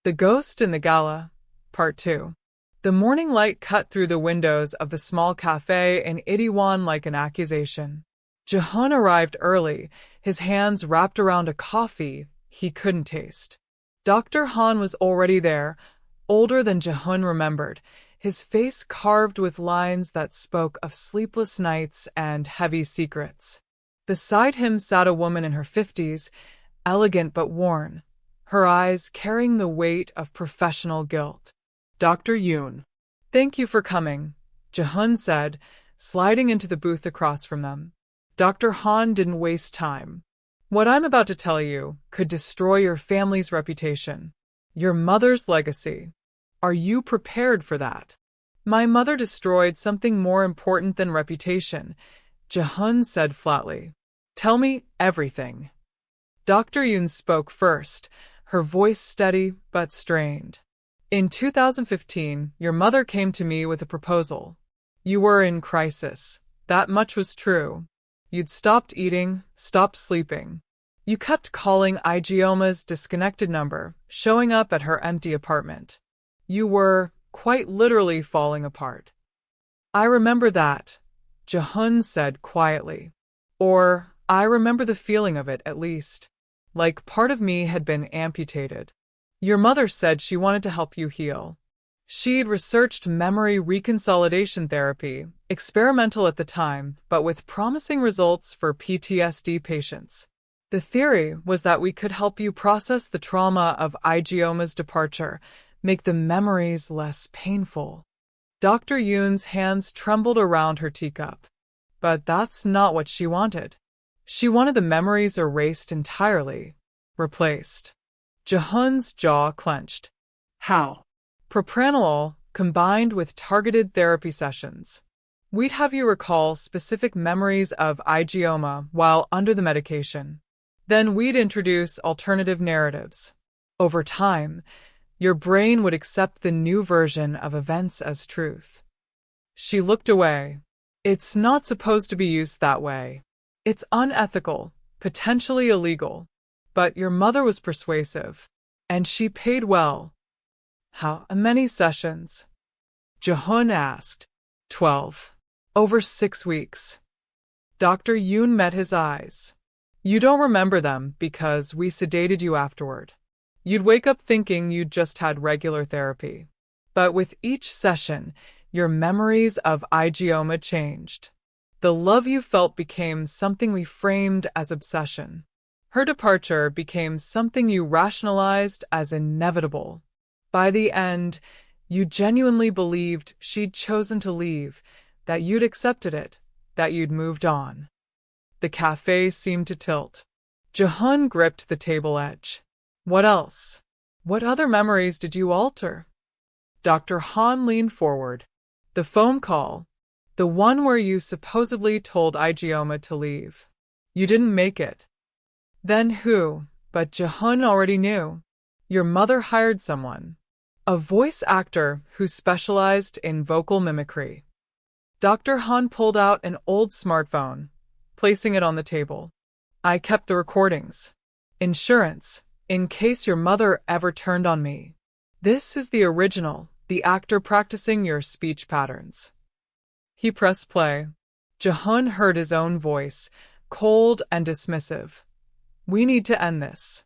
The Ghost in the Gala, Part 2. The morning light cut through the windows of the small cafe in Itaewon like an accusation. Jihoon arrived early, his hands wrapped around a coffee he couldn't taste. Dr. Han was already there, older than Jihoon remembered, his face carved with lines that spoke of sleepless nights and heavy secrets. Beside him sat a woman in her 50s, elegant but worn, her eyes carrying the weight of professional guilt. Dr. Yoon. Thank you for coming, Jihoon said, sliding into the booth across from them. Dr. Han didn't waste time. What I'm about to tell you could destroy your family's reputation, your mother's legacy. Are you prepared for that? My mother destroyed something more important than reputation, Jihoon said flatly. Tell me everything. Dr. Yoon spoke first, her voice steady but strained. In 2015, your mother came to me with a proposal. You were in crisis. That much was true. You'd stopped eating, stopped sleeping. You kept calling Ijeoma's disconnected number, showing up at her empty apartment. You were, quite literally, falling apart. I remember that, Jihoon said quietly. Or, I remember the feeling of it, at least. Like part of me had been amputated. Your mother said she wanted to help you heal. She'd researched memory reconsolidation therapy, experimental at the time, but with promising results for PTSD patients. The theory was that we could help you process the trauma of Ijeoma's departure, make the memories less painful. Dr. Yoon's hands trembled around her teacup. But that's not what she wanted. She wanted the memories erased entirely, replaced. Jihoon's jaw clenched. How? Propranolol, combined with targeted therapy sessions. We'd have you recall specific memories of Ijeoma while under the medication. Then we'd introduce alternative narratives. Over time, your brain would accept the new version of events as truth. She looked away. It's not supposed to be used that way. It's unethical, potentially illegal. But your mother was persuasive, and she paid well. How many sessions? Jihoon asked. 12. Over 6 weeks. Dr. Yoon met his eyes. You don't remember them because we sedated you afterward. You'd wake up thinking you'd just had regular therapy. But with each session, your memories of Ijeoma changed. The love you felt became something we framed as obsession. Her departure became something you rationalized as inevitable. By the end, you genuinely believed she'd chosen to leave, that you'd accepted it, that you'd moved on. The cafe seemed to tilt. Jihoon gripped the table edge. What else? What other memories did you alter? Dr. Han leaned forward. The phone call. The one where you supposedly told Ijeoma to leave. You didn't make it. Then who? But Jihoon already knew. Your mother hired someone. A voice actor who specialized in vocal mimicry. Dr. Han pulled out an old smartphone, placing it on the table. I kept the recordings. Insurance, in case your mother ever turned on me. This is the original, the actor practicing your speech patterns. He pressed play. Jihoon heard his own voice, cold and dismissive. We need to end this.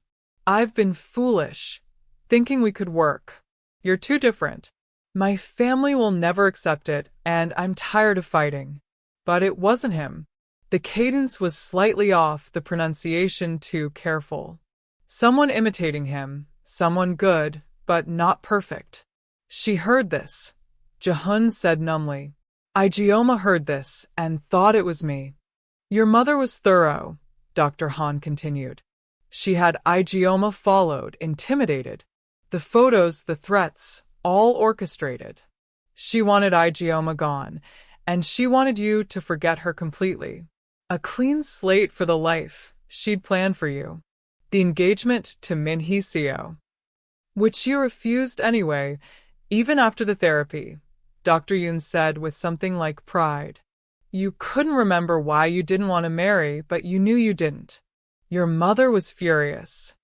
I've been foolish, thinking we could work. You're too different. My family will never accept it, and I'm tired of fighting. But it wasn't him. The cadence was slightly off, the pronunciation too careful. Someone imitating him, someone good, but not perfect. She heard this, Jihoon said numbly. Ijeoma heard this and thought it was me. Your mother was thorough, Dr. Han continued. She had Ijeoma followed, intimidated. The photos, the threats, all orchestrated. She wanted Ijeoma gone, and she wanted you to forget her completely. A clean slate for the life she'd planned for you. The engagement to Min Hee-seo. Which you refused anyway, even after the therapy, Dr. Yoon said with something like pride. You couldn't remember why you didn't want to marry, but you knew you didn't. Your mother was furious.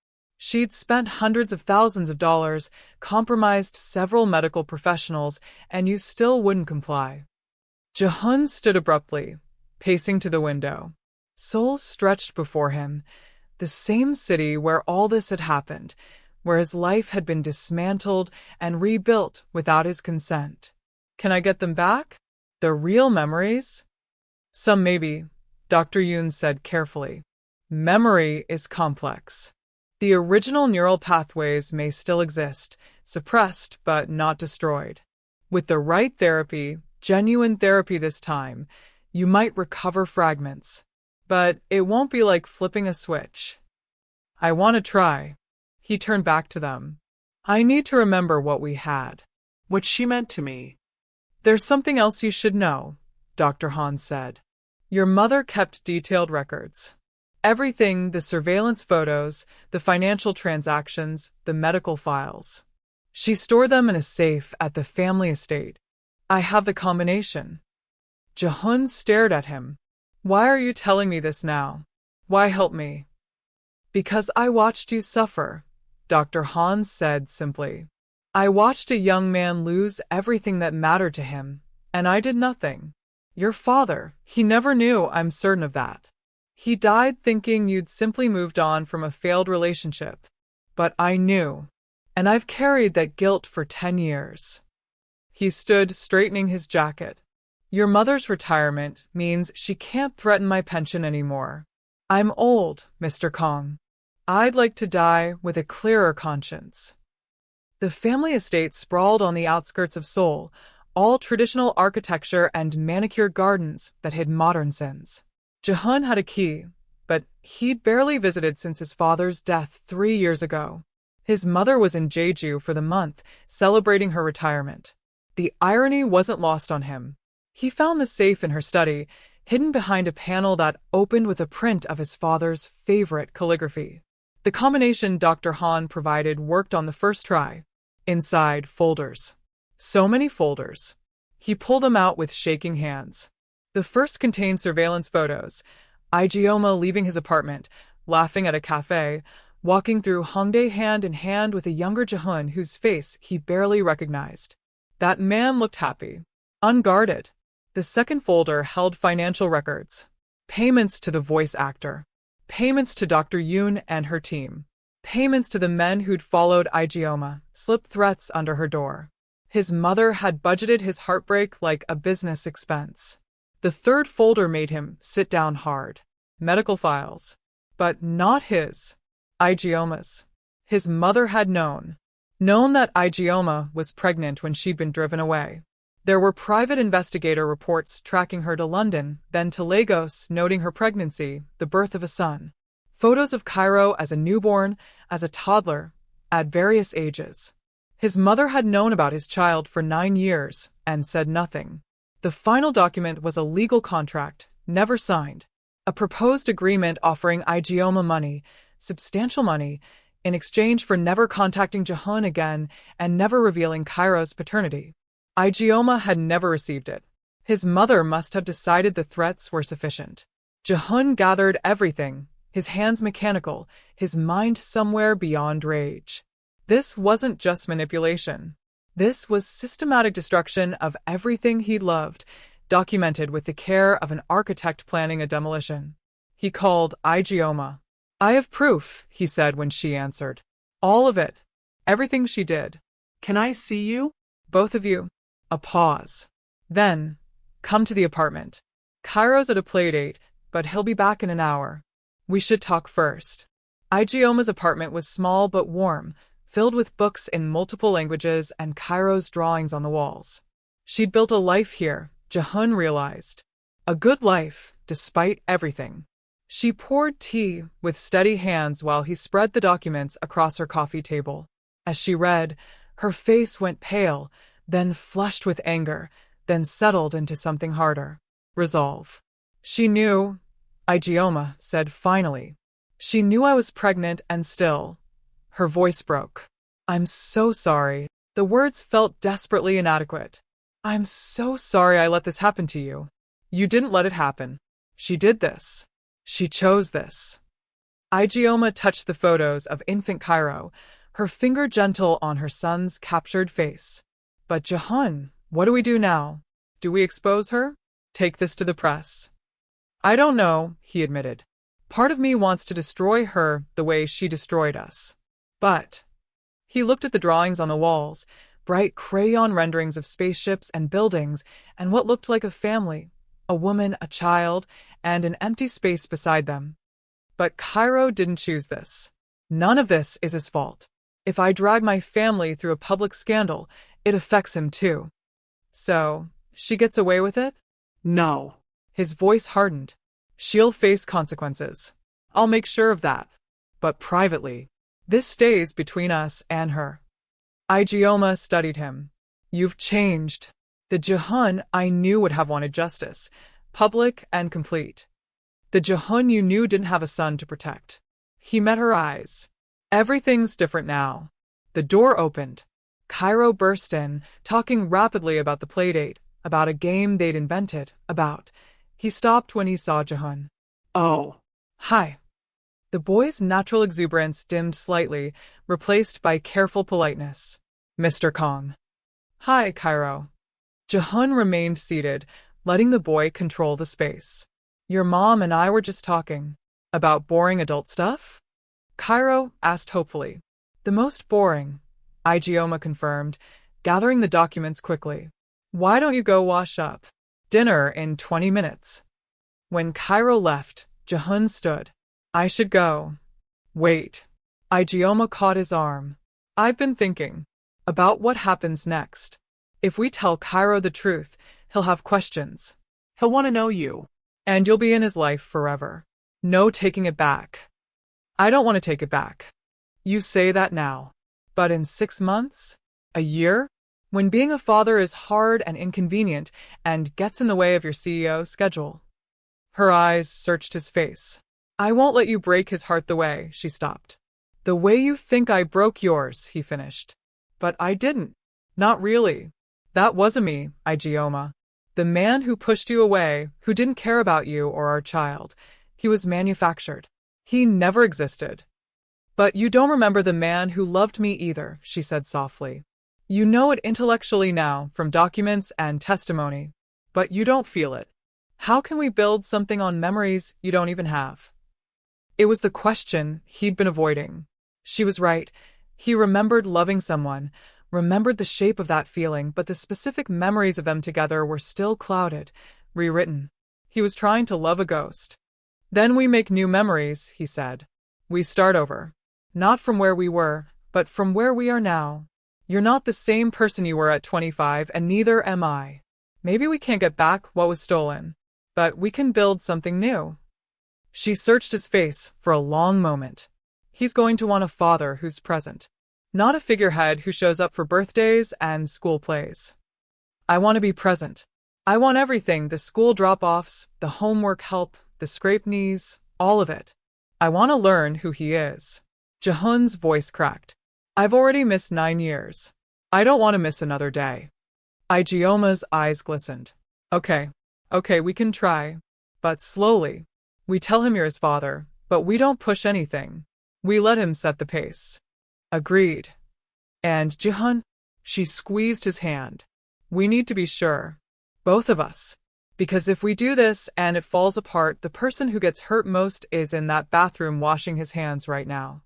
She'd spent hundreds of thousands of dollars, compromised several medical professionals, and you still wouldn't comply. Jihoon stood abruptly, pacing to the window. Seoul stretched before him, the same city where all this had happened, where his life had been dismantled and rebuilt without his consent. Can I get them back? The real memories? Some maybe, Dr. Yoon said carefully. Memory is complex. The original neural pathways may still exist, suppressed but not destroyed. With the right therapy, genuine therapy this time, you might recover fragments. But it won't be like flipping a switch. I want to try. He turned back to them. I need to remember what we had. What she meant to me. There's something else you should know, Dr. Han said. Your mother kept detailed records. Everything, the surveillance photos, the financial transactions, the medical files. She stored them in a safe at the family estate. I have the combination. Jihoon stared at him. Why are you telling me this now? Why help me? Because I watched you suffer, Dr. Han said simply. I watched a young man lose everything that mattered to him, and I did nothing. Your father, he never knew, I'm certain of that. He died thinking you'd simply moved on from a failed relationship. But I knew, and I've carried that guilt for 10 years. He stood, straightening his jacket. Your mother's retirement means she can't threaten my pension anymore. I'm old, Mr. Kong. I'd like to die with a clearer conscience. The family estate sprawled on the outskirts of Seoul, all traditional architecture and manicured gardens that hid modern sins. Jihoon had a key, but he'd barely visited since his father's death 3 years ago. His mother was in Jeju for the month, celebrating her retirement. The irony wasn't lost on him. He found the safe in her study, hidden behind a panel that opened with a print of his father's favorite calligraphy. The combination Dr. Han provided worked on the first try. Inside, folders. So many folders. He pulled them out with shaking hands. The first contained surveillance photos. Ijeoma leaving his apartment, laughing at a cafe, walking through Hongdae hand in hand with a younger Jihoon whose face he barely recognized. That man looked happy. Unguarded. The second folder held financial records. Payments to the voice actor. Payments to Dr. Yoon and her team. Payments to the men who'd followed Ijeoma, slipped threats under her door. His mother had budgeted his heartbreak like a business expense. The third folder made him sit down hard. Medical files. But not his. Ijeoma's. His mother had known that Ijeoma was pregnant when she'd been driven away. There were private investigator reports tracking her to London, then to Lagos, noting her pregnancy, the birth of a son. Photos of Cairo as a newborn, as a toddler, at various ages. His mother had known about his child for 9 years and said nothing. The final document was a legal contract, never signed. A proposed agreement offering Ijeoma money, substantial money, in exchange for never contacting Jihoon again and never revealing Cairo's paternity. Ijeoma had never received it. His mother must have decided the threats were sufficient. Jihoon gathered everything, his hands mechanical, his mind somewhere beyond rage. This wasn't just manipulation. This was systematic destruction of everything he loved, documented with the care of an architect planning a demolition. He called Ijeoma. I have proof, he said when she answered. All of it. Everything she did. Can I see you? Both of you. A pause. Then, come to the apartment. Cairo's at a playdate, but he'll be back in an hour. We should talk first. Ijeoma's apartment was small but warm, filled with books in multiple languages and Cairo's drawings on the walls. She'd built a life here, Jihoon realized. A good life, despite everything. She poured tea with steady hands while he spread the documents across her coffee table. As she read, her face went pale, then flushed with anger, then settled into something harder. Resolve. She knew, Ijeoma said finally. She knew I was pregnant and still. Her voice broke. I'm so sorry. The words felt desperately inadequate. I'm so sorry I let this happen to you. You didn't let it happen. She did this. She chose this. Ijeoma touched the photos of infant Cairo, her finger gentle on her son's captured face. But Jihoon, what do we do now? Do we expose her? Take this to the press? I don't know, he admitted. Part of me wants to destroy her the way she destroyed us. But he looked at the drawings on the walls, bright crayon renderings of spaceships and buildings, and what looked like a family, a woman, a child, and an empty space beside them. But Cairo didn't choose this. None of this is his fault. If I drag my family through a public scandal, it affects him too. So, she gets away with it? No. His voice hardened. She'll face consequences. I'll make sure of that. But privately, this stays between us and her. Ijeoma studied him. You've changed. The Jihoon I knew would have wanted justice, public and complete. The Jihoon you knew didn't have a son to protect. He met her eyes. Everything's different now. The door opened. Cairo burst in, talking rapidly about the playdate, about a game they'd invented, about... He stopped when he saw Jihoon. Oh. Hi. The boy's natural exuberance dimmed slightly, replaced by careful politeness. Mr. Kong. Hi, Cairo. Jihoon remained seated, letting the boy control the space. Your mom and I were just talking. About boring adult stuff? Cairo asked hopefully. The most boring, Ijeoma confirmed, gathering the documents quickly. Why don't you go wash up? Dinner in 20 minutes. When Cairo left, Jihoon stood. I should go. Wait. Ijeoma caught his arm. I've been thinking about what happens next. If we tell Cairo the truth, he'll have questions. He'll want to know you. And you'll be in his life forever. No taking it back. I don't want to take it back. You say that now. But in 6 months? A year? When being a father is hard and inconvenient and gets in the way of your CEO schedule. Her eyes searched his face. I won't let you break his heart the way, she stopped. The way you think I broke yours, he finished. But I didn't. Not really. That wasn't me, Ijeoma. The man who pushed you away, who didn't care about you or our child. He was manufactured. He never existed. But you don't remember the man who loved me either, she said softly. You know it intellectually now, from documents and testimony. But you don't feel it. How can we build something on memories you don't even have? It was the question he'd been avoiding. She was right. He remembered loving someone, remembered the shape of that feeling, but the specific memories of them together were still clouded, rewritten. He was trying to love a ghost. Then we make new memories, he said. We start over. Not from where we were, but from where we are now. You're not the same person you were at 25, and neither am I. Maybe we can't get back what was stolen, but we can build something new. She searched his face for a long moment. He's going to want a father who's present, not a figurehead who shows up for birthdays and school plays. I want to be present. I want everything, the school drop-offs, the homework help, the scraped knees, all of it. I want to learn who he is. Jihoon's voice cracked. I've already missed 9 years. I don't want to miss another day. Ijeoma's eyes glistened. Okay, we can try. But slowly. We tell him you're his father, but we don't push anything. We let him set the pace. Agreed. And Jihoon? She squeezed his hand. We need to be sure. Both of us. Because if we do this and it falls apart, the person who gets hurt most is in that bathroom washing his hands right now.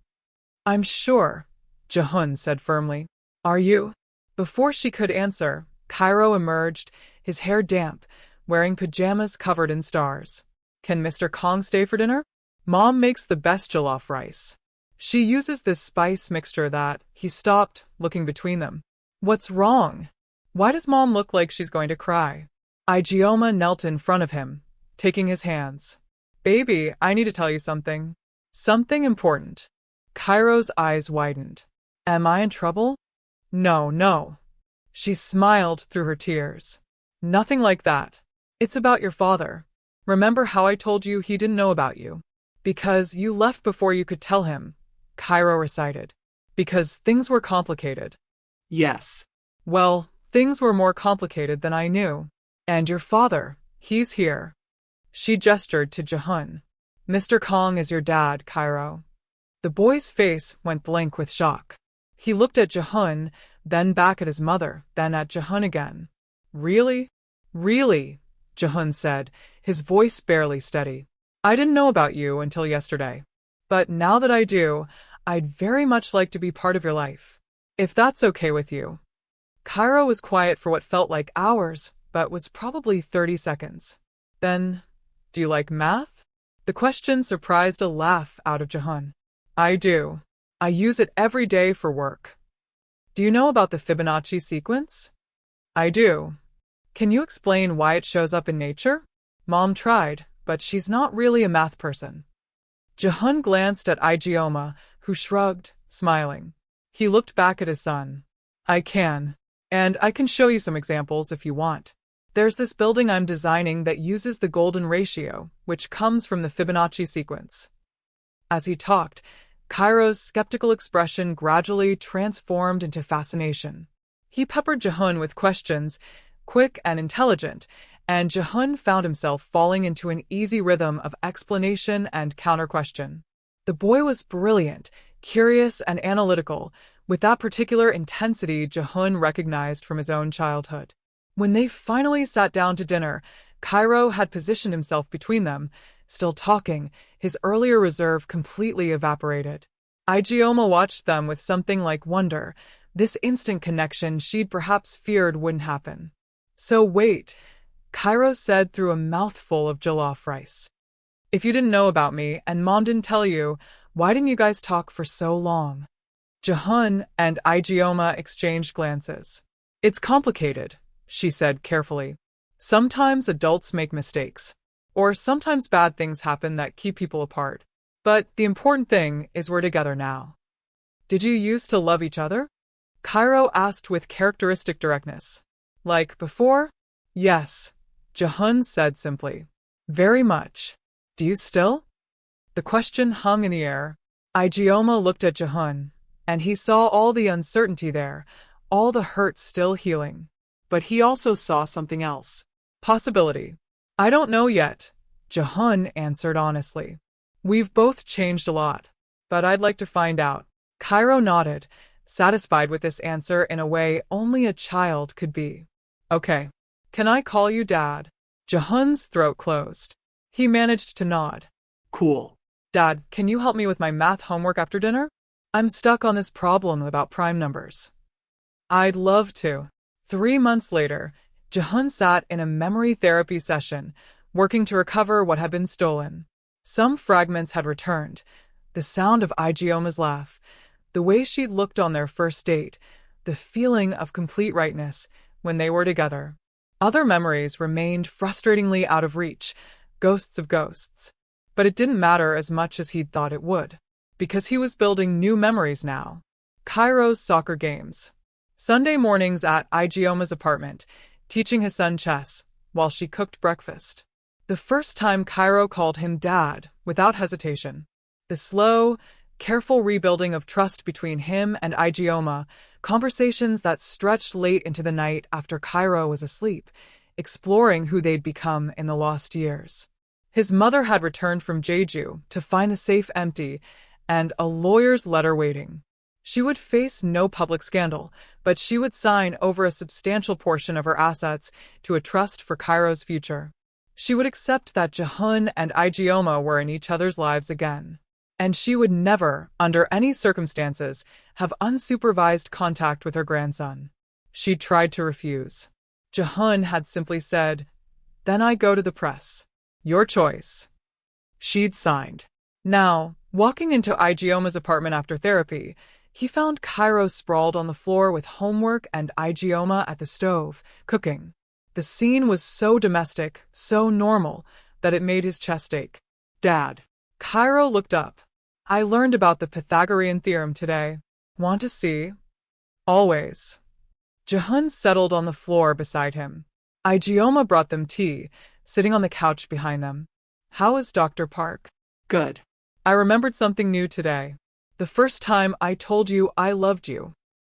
I'm sure, Jihoon said firmly. Are you? Before she could answer, Cairo emerged, his hair damp, wearing pajamas covered in stars. Can Mr. Kong stay for dinner? Mom makes the best jollof rice. She uses this spice mixture that... He stopped, looking between them. What's wrong? Why does Mom look like she's going to cry? Ijeoma knelt in front of him, taking his hands. Baby, I need to tell you something. Something important. Cairo's eyes widened. Am I in trouble? No. She smiled through her tears. Nothing like that. It's about your father. Remember how I told you he didn't know about you? Because you left before you could tell him, Cairo recited. Because things were complicated. Yes. Well, things were more complicated than I knew. And your father, he's here. She gestured to Jihoon. Mr. Kong is your dad, Cairo. The boy's face went blank with shock. He looked at Jihoon, then back at his mother, then at Jihoon again. Really? Really? Jihoon said, his voice barely steady. I didn't know about you until yesterday. But now that I do, I'd very much like to be part of your life. If that's okay with you. Cairo was quiet for what felt like hours, but was probably 30 seconds. Then, do you like math? The question surprised a laugh out of Jihoon. I do. I use it every day for work. Do you know about the Fibonacci sequence? I do. Can you explain why it shows up in nature? Mom tried, but she's not really a math person. Jihoon glanced at Ijeoma, who shrugged, smiling. He looked back at his son. I can. And I can show you some examples if you want. There's this building I'm designing that uses the golden ratio, which comes from the Fibonacci sequence. As he talked, Cairo's skeptical expression gradually transformed into fascination. He peppered Jihoon with questions, quick and intelligent, and Jihoon found himself falling into an easy rhythm of explanation and counter-question. The boy was brilliant, curious, and analytical, with that particular intensity Jihoon recognized from his own childhood. When they finally sat down to dinner, Cairo had positioned himself between them, still talking, his earlier reserve completely evaporated. Ijeoma watched them with something like wonder, this instant connection she'd perhaps feared wouldn't happen. So wait, Cairo said through a mouthful of jollof rice. If you didn't know about me and Mom didn't tell you, why didn't you guys talk for so long? Jihoon and Ijeoma exchanged glances. It's complicated, she said carefully. Sometimes adults make mistakes. Or sometimes bad things happen that keep people apart. But the important thing is we're together now. Did you used to love each other? Cairo asked with characteristic directness. Like before? Yes, Jihoon said simply. Very much. Do you still? The question hung in the air. Ijeoma looked at Jihoon, and he saw all the uncertainty there, all the hurt still healing. But he also saw something else. Possibility. I don't know yet, Jihoon answered honestly. We've both changed a lot, but I'd like to find out. Cairo nodded, satisfied with this answer in a way only a child could be. Okay. Can I call you Dad? Jihoon's throat closed. He managed to nod. Cool. Dad, can you help me with my math homework after dinner? I'm stuck on this problem about prime numbers. I'd love to. 3 months later, Jihoon sat in a memory therapy session, working to recover what had been stolen. Some fragments had returned. The sound of Ijeoma's laugh, the way she'd looked on their first date, the feeling of complete rightness when they were together. Other memories remained frustratingly out of reach, ghosts of ghosts. But it didn't matter as much as he'd thought it would, because he was building new memories now. Cairo's soccer games. Sunday mornings at Ijeoma's apartment, teaching his son chess, while she cooked breakfast. The first time Cairo called him Dad, without hesitation. The slow, careful rebuilding of trust between him and Ijeoma, conversations that stretched late into the night after Cairo was asleep, exploring who they'd become in the lost years. His mother had returned from Jeju to find the safe empty and a lawyer's letter waiting. She would face no public scandal, but she would sign over a substantial portion of her assets to a trust for Cairo's future. She would accept that Jihoon and Ijeoma were in each other's lives again. And she would never, under any circumstances, have unsupervised contact with her grandson. She tried to refuse. Jihoon had simply said, "Then I go to the press. Your choice." She'd signed. Now, walking into Ijeoma's apartment after therapy, he found Cairo sprawled on the floor with homework and Ijeoma at the stove, cooking. The scene was so domestic, so normal, that it made his chest ache. Dad. Cairo looked up. I learned about the Pythagorean theorem today. Want to see? Always. Jihoon settled on the floor beside him. Ijeoma brought them tea, sitting on the couch behind them. How is Dr. Park? Good. I remembered something new today. The first time I told you I loved you.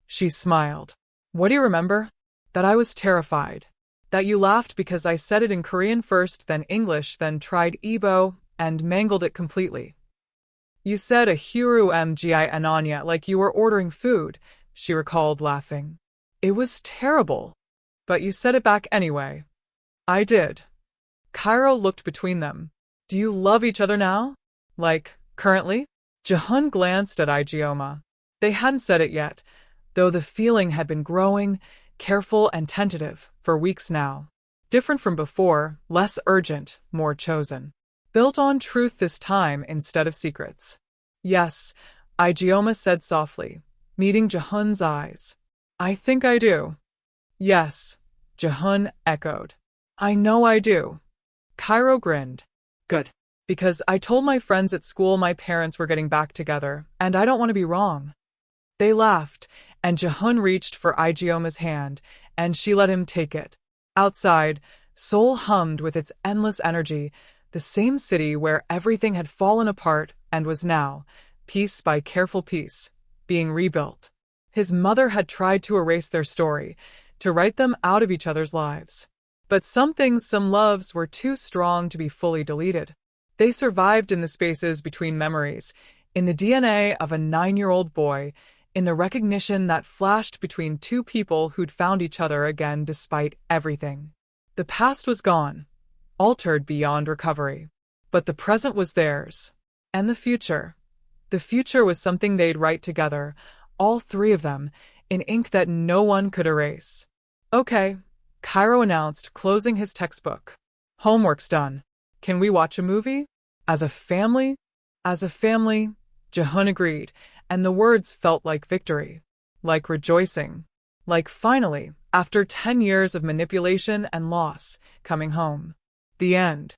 She smiled. What do you remember? That I was terrified. That you laughed because I said it in Korean first, then English, then tried Igbo, and mangled it completely. You said a huru mgi ananya like you were ordering food, she recalled, laughing. It was terrible. But you said it back anyway. I did. Cairo looked between them. Do you love each other now? Like, currently? Jihoon glanced at Ijeoma. They hadn't said it yet, though the feeling had been growing, careful and tentative, for weeks now. Different from before, less urgent, more chosen. Built on truth this time instead of secrets. Yes, Ijeoma said softly, meeting Jihoon's eyes. I think I do. Yes, Jihoon echoed. I know I do. Cairo grinned. Good. Because I told my friends at school my parents were getting back together, and I don't want to be wrong. They laughed, and Jihoon reached for Ijeoma's hand, and she let him take it. Outside, Seoul hummed with its endless energy, the same city where everything had fallen apart and was now, piece by careful piece, being rebuilt. His mother had tried to erase their story, to write them out of each other's lives. But some things, some loves, were too strong to be fully deleted. They survived in the spaces between memories, in the DNA of a 9-year-old boy, in the recognition that flashed between two people who'd found each other again despite everything. The past was gone, altered beyond recovery. But the present was theirs. And the future. The future was something they'd write together, all three of them, in ink that no one could erase. Okay, Cairo announced, closing his textbook. Homework's done. Can we watch a movie? As a family? As a family, Jihoon agreed, and the words felt like victory, like rejoicing, like finally, after 10 years of manipulation and loss, coming home. The end.